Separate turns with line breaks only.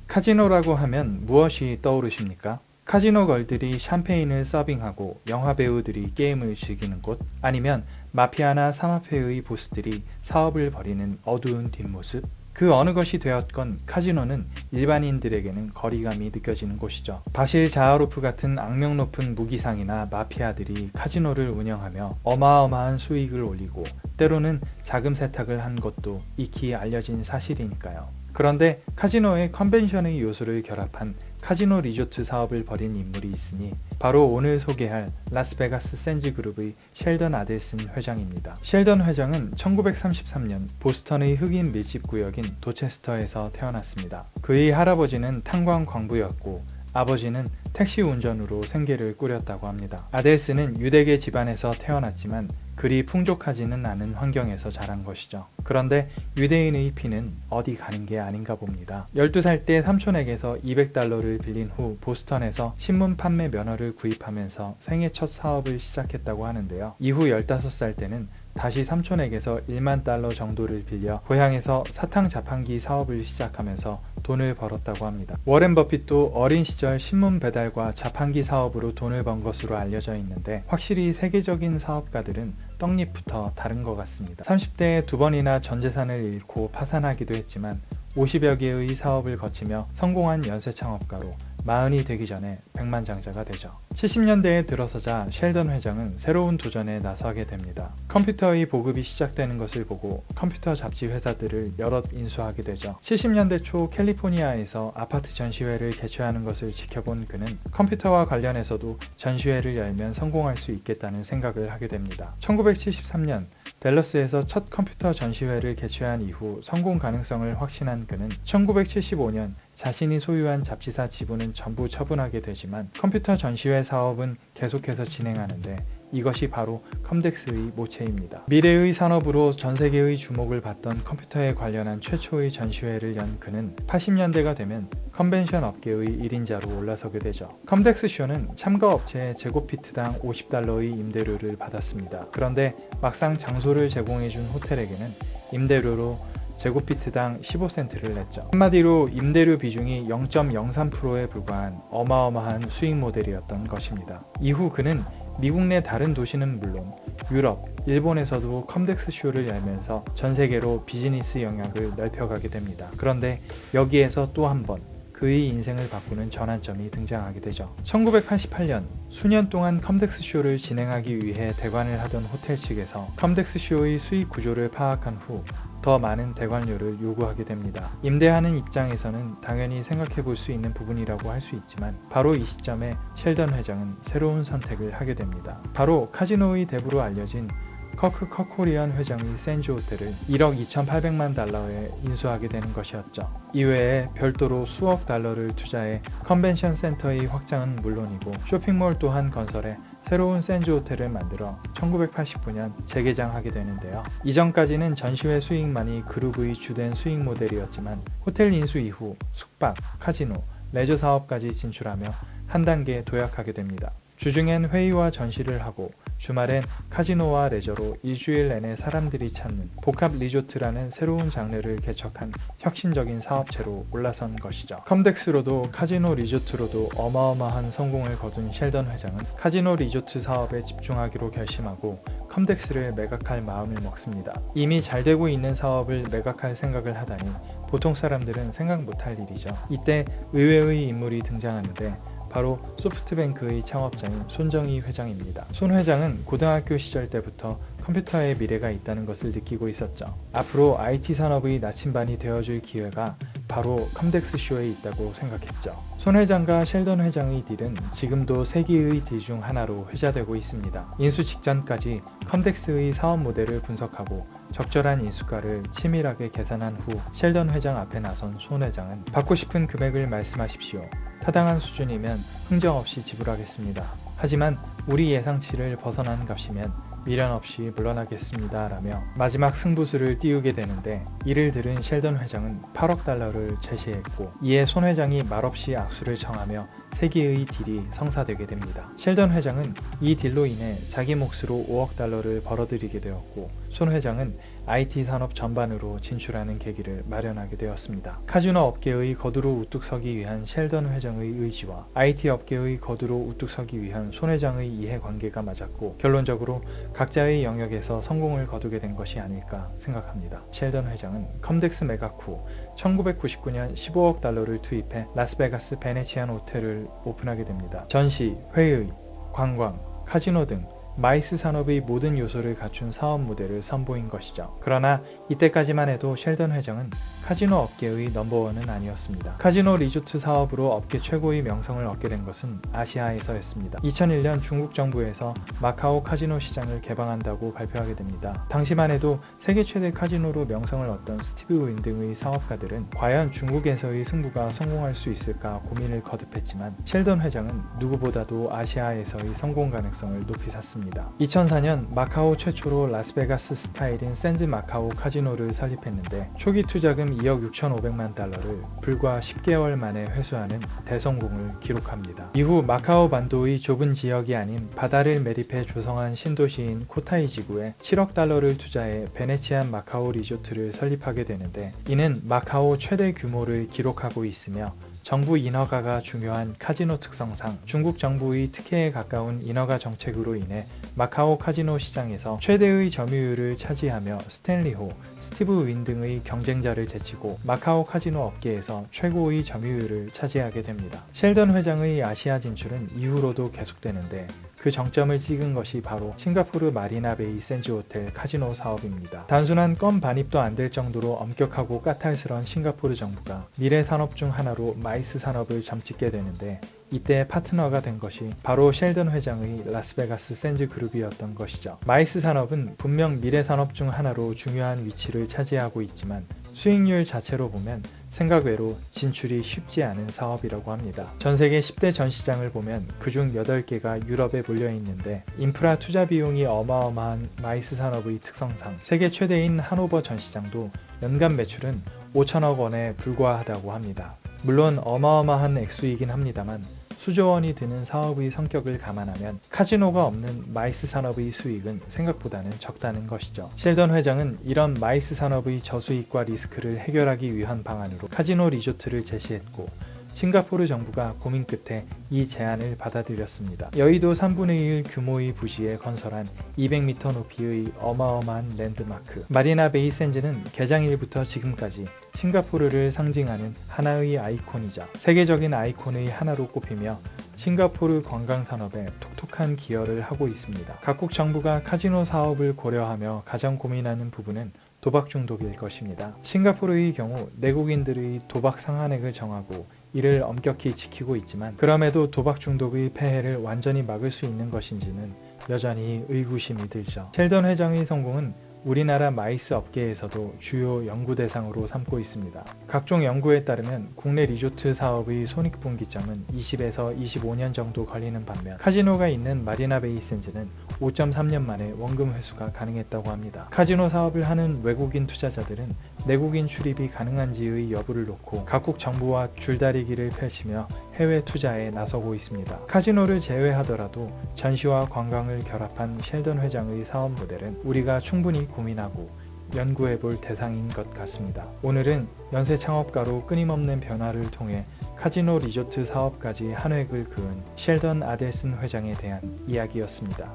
카지노라고 하면 무엇이 떠오르십니까? 카지노 걸들이 샴페인을 서빙하고 영화 배우들이 게임을 즐기는 곳? 아니면 마피아나 사마페의 보스들이 사업을 벌이는 어두운 뒷모습? 그 어느 것이 되었건 카지노는 일반인들에게는 거리감이 느껴지는 곳이죠. 바실 자하로프 같은 악명 높은 무기상이나 마피아들이 카지노를 운영하며 어마어마한 수익을 올리고 때로는 자금 세탁을 한 것도 익히 알려진 사실이니까요. 그런데 카지노에 컨벤션의 요소를 결합한 카지노 리조트 사업을 벌인 인물이 있으니 바로 오늘 소개할 라스베가스 샌즈 그룹의 셸던 아델슨 회장입니다. 셸던 회장은 1933년 보스턴의 흑인 밀집 구역인 도체스터에서 태어났습니다. 그의 할아버지는 탄광 광부였고 아버지는 택시 운전으로 생계를 꾸렸다고 합니다. 아델슨은 유대계 집안에서 태어났지만 그리 풍족하지는 않은 환경에서 자란 것이죠. 그런데 유대인의 피는 어디 가는 게 아닌가 봅니다. 12살 때 삼촌에게서 $200를 빌린 후 보스턴에서 신문 판매 면허를 구입하면서 생애 첫 사업을 시작했다고 하는데요. 이후 15살 때는 다시 삼촌에게서 $10,000 정도를 빌려 고향에서 사탕 자판기 사업을 시작하면서 돈을 벌었다고 합니다. 워렌 버핏도 어린 시절 신문 배달과 자판기 사업으로 돈을 번 것으로 알려져 있는데 확실히 세계적인 사업가들은 떡잎부터 다른 것 같습니다. 30대에 2번이나 전 재산을 잃고 파산하기도 했지만 50여 개의 사업을 거치며 성공한 연쇄 창업가로 40이 되기 전에 백만장자가 되죠. 70년대에 들어서자 셸던 회장은 새로운 도전에 나서게 됩니다. 컴퓨터의 보급이 시작되는 것을 보고 컴퓨터 잡지 회사들을 여럿 인수하게 되죠. 70년대 초 캘리포니아에서 아파트 전시회를 개최하는 것을 지켜본 그는 컴퓨터와 관련해서도 전시회를 열면 성공할 수 있겠다는 생각을 하게 됩니다. 1973년 댈러스에서 첫 컴퓨터 전시회를 개최한 이후 성공 가능성을 확신한 그는 1975년 자신이 소유한 잡지사 지분은 전부 처분하게 되지만 컴퓨터 전시회 사업은 계속해서 진행하는데 이것이 바로 컴덱스의 모체입니다. 미래의 산업으로 전 세계의 주목을 받던 컴퓨터에 관련한 최초의 전시회를 연 그는 80년대가 되면 컨벤션 업계의 1인자로 올라서게 되죠. 컴덱스 쇼는 참가 업체에 제곱피트당 $50의 임대료를 받았습니다. 그런데 막상 장소를 제공해준 호텔에게는 임대료로 제곱피트당 15센트를 냈죠. 한마디로 임대료 비중이 0.03%에 불과한 어마어마한 수익 모델이었던 것입니다. 이후 그는 미국 내 다른 도시는 물론 유럽, 일본에서도 컴덱스 쇼를 열면서 전 세계로 비즈니스 영역을 넓혀가게 됩니다. 그런데 여기에서 또 한 번 그의 인생을 바꾸는 전환점이 등장하게 되죠. 1988년 수년 동안 컴덱스 쇼를 진행하기 위해 대관을 하던 호텔 측에서 컴덱스 쇼의 수익 구조를 파악한 후 더 많은 대관료를 요구하게 됩니다. 임대하는 입장에서는 당연히 생각해 볼 수 있는 부분이라고 할 수 있지만 바로 이 시점에 셸던 회장은 새로운 선택을 하게 됩니다. 바로 카지노의 대부로 알려진 커크 커코리안 회장의 샌즈 호텔을 1억 2,800만 달러에 인수하게 되는 것이었죠. 이외에 별도로 수억 달러를 투자해 컨벤션 센터의 확장은 물론이고 쇼핑몰 또한 건설해 새로운 샌즈 호텔을 만들어 1989년 재개장하게 되는데요. 이전까지는 전시회 수익만이 그룹의 주된 수익 모델이었지만 호텔 인수 이후 숙박, 카지노, 레저 사업까지 진출하며 한 단계 도약하게 됩니다. 주중엔 회의와 전시를 하고 주말엔 카지노와 레저로 일주일 내내 사람들이 찾는 복합 리조트라는 새로운 장르를 개척한 혁신적인 사업체로 올라선 것이죠. 컴덱스로도 카지노 리조트로도 어마어마한 성공을 거둔 셸던 회장은 카지노 리조트 사업에 집중하기로 결심하고 컴덱스를 매각할 마음을 먹습니다. 이미 잘 되고 있는 사업을 매각할 생각을 하다니 보통 사람들은 생각 못할 일이죠. 이때 의외의 인물이 등장하는데 바로 소프트뱅크의 창업자인 손정희 회장입니다. 손 회장은 고등학교 시절 때부터 컴퓨터에 미래가 있다는 것을 느끼고 있었죠. 앞으로 IT 산업의 나침반이 되어줄 기회가 바로 컴덱스 쇼에 있다고 생각했죠. 손 회장과 셸던 회장의 딜은 지금도 세기의 딜 중 하나로 회자되고 있습니다. 인수 직전까지 컴덱스의 사업 모델을 분석하고 적절한 인수가를 치밀하게 계산한 후 셸던 회장 앞에 나선 손 회장은 받고 싶은 금액을 말씀하십시오. 타당한 수준이면 흥정 없이 지불하겠습니다. 하지만 우리 예상치를 벗어난 값이면 미련 없이 물러나겠습니다. 라며 마지막 승부수를 띄우게 되는데 이를 들은 셸던 회장은 8억 달러를 제시했고 이에 손 회장이 말없이 악수를 청하며 세기의 딜이 성사되게 됩니다. 셸던 회장은 이 딜로 인해 자기 몫으로 5억 달러를 벌어들이게 되었고 손 회장은 IT 산업 전반으로 진출하는 계기를 마련하게 되었습니다. 카지노 업계의 거두로 우뚝 서기 위한 셸던 회장의 의지와 IT 업계의 거두로 우뚝 서기 위한 손 회장의 이해관계가 맞았고 결론적으로 각자의 영역에서 성공을 거두게 된 것이 아닐까 생각합니다. 셸던 회장은 컴덱스 매각 후 1999년 15억 달러를 투입해 라스베가스 베네치안 호텔을 오픈하게 됩니다. 전시, 회의, 관광, 카지노 등 마이스 산업의 모든 요소를 갖춘 사업 모델을 선보인 것이죠. 그러나 이때까지만 해도 셸던 회장은 카지노 업계의 넘버원은 아니었습니다. 카지노 리조트 사업으로 업계 최고의 명성을 얻게 된 것은 아시아에서였습니다. 2001년 중국 정부에서 마카오 카지노 시장을 개방한다고 발표하게 됩니다. 당시만 해도 세계 최대 카지노로 명성을 얻던 스티브 윈 등의 사업가들은 과연 중국에서의 승부가 성공할 수 있을까 고민을 거듭했지만 셸던 회장은 누구보다도 아시아에서의 성공 가능성을 높이 샀습니다. 2004년 마카오 최초로 라스베가스 스타일인 샌즈 마카오 카지노를 설립했는데 초기 투자금 2억 6,500만 달러를 불과 10개월 만에 회수하는 대성공을 기록합니다. 이후 마카오 반도의 좁은 지역이 아닌 바다를 매립해 조성한 신도시인 코타이 지구에 7억 달러를 투자해 베네치안 마카오 리조트를 설립하게 되는데 이는 마카오 최대 규모를 기록하고 있으며 정부 인허가가 중요한 카지노 특성상 중국 정부의 특혜에 가까운 인허가 정책으로 인해 마카오 카지노 시장에서 최대의 점유율을 차지하며 스탠리호, 스티브 윈 등의 경쟁자를 제치고 마카오 카지노 업계에서 최고의 점유율을 차지하게 됩니다. 셸던 회장의 아시아 진출은 이후로도 계속되는데 그 정점을 찍은 것이 바로 싱가포르 마리나베이 샌즈 호텔 카지노 사업입니다. 단순한 껌 반입도 안 될 정도로 엄격하고 까탈스러운 싱가포르 정부가 미래 산업 중 하나로 마이스 산업을 점찍게 되는데 이때 파트너가 된 것이 바로 셸던 회장의 라스베가스 샌즈 그룹이었던 것이죠. 마이스 산업은 분명 미래 산업 중 하나로 중요한 위치를 차지하고 있지만 수익률 자체로 보면 생각 외로 진출이 쉽지 않은 사업이라고 합니다. 전 세계 10대 전시장을 보면 그중 8개가 유럽에 몰려 있는데 인프라 투자 비용이 어마어마한 마이스 산업의 특성상 세계 최대인 하노버 전시장도 연간 매출은 5천억 원에 불과하다고 합니다. 물론 어마어마한 액수이긴 합니다만 수조 원이 드는 사업의 성격을 감안하면 카지노가 없는 마이스 산업의 수익은 생각보다는 적다는 것이죠. 셸던 회장은 이런 마이스 산업의 저수익과 리스크를 해결하기 위한 방안으로 카지노 리조트를 제시했고 싱가포르 정부가 고민 끝에 이 제안을 받아들였습니다. 여의도 3분의 1 규모의 부지에 건설한 200m 높이의 어마어마한 랜드마크 마리나베이 샌즈는 개장일부터 지금까지 싱가포르를 상징하는 하나의 아이콘이자 세계적인 아이콘의 하나로 꼽히며 싱가포르 관광산업에 톡톡한 기여를 하고 있습니다. 각국 정부가 카지노 사업을 고려하며 가장 고민하는 부분은 도박 중독일 것입니다. 싱가포르의 경우 내국인들의 도박 상한액을 정하고 이를 엄격히 지키고 있지만 그럼에도 도박 중독의 폐해를 완전히 막을 수 있는 것인지는 여전히 의구심이 들죠. 셸던 회장의 성공은 우리나라 마이스 업계에서도 주요 연구 대상으로 삼고 있습니다. 각종 연구에 따르면 국내 리조트 사업의 손익분기점은 20에서 25년 정도 걸리는 반면 카지노가 있는 마리나베이 샌즈는 5.3년 만에 원금 회수가 가능했다고 합니다. 카지노 사업을 하는 외국인 투자자들은 내국인 출입이 가능한지의 여부를 놓고 각국 정부와 줄다리기를 펼치며 해외 투자에 나서고 있습니다. 카지노를 제외하더라도 전시와 관광을 결합한 셸던 회장의 사업 모델은 우리가 충분히 고민하고 연구해볼 대상인 것 같습니다. 오늘은 연쇄 창업가로 끊임없는 변화를 통해 카지노 리조트 사업까지 한 획을 그은 셸던 아델슨 회장에 대한 이야기였습니다.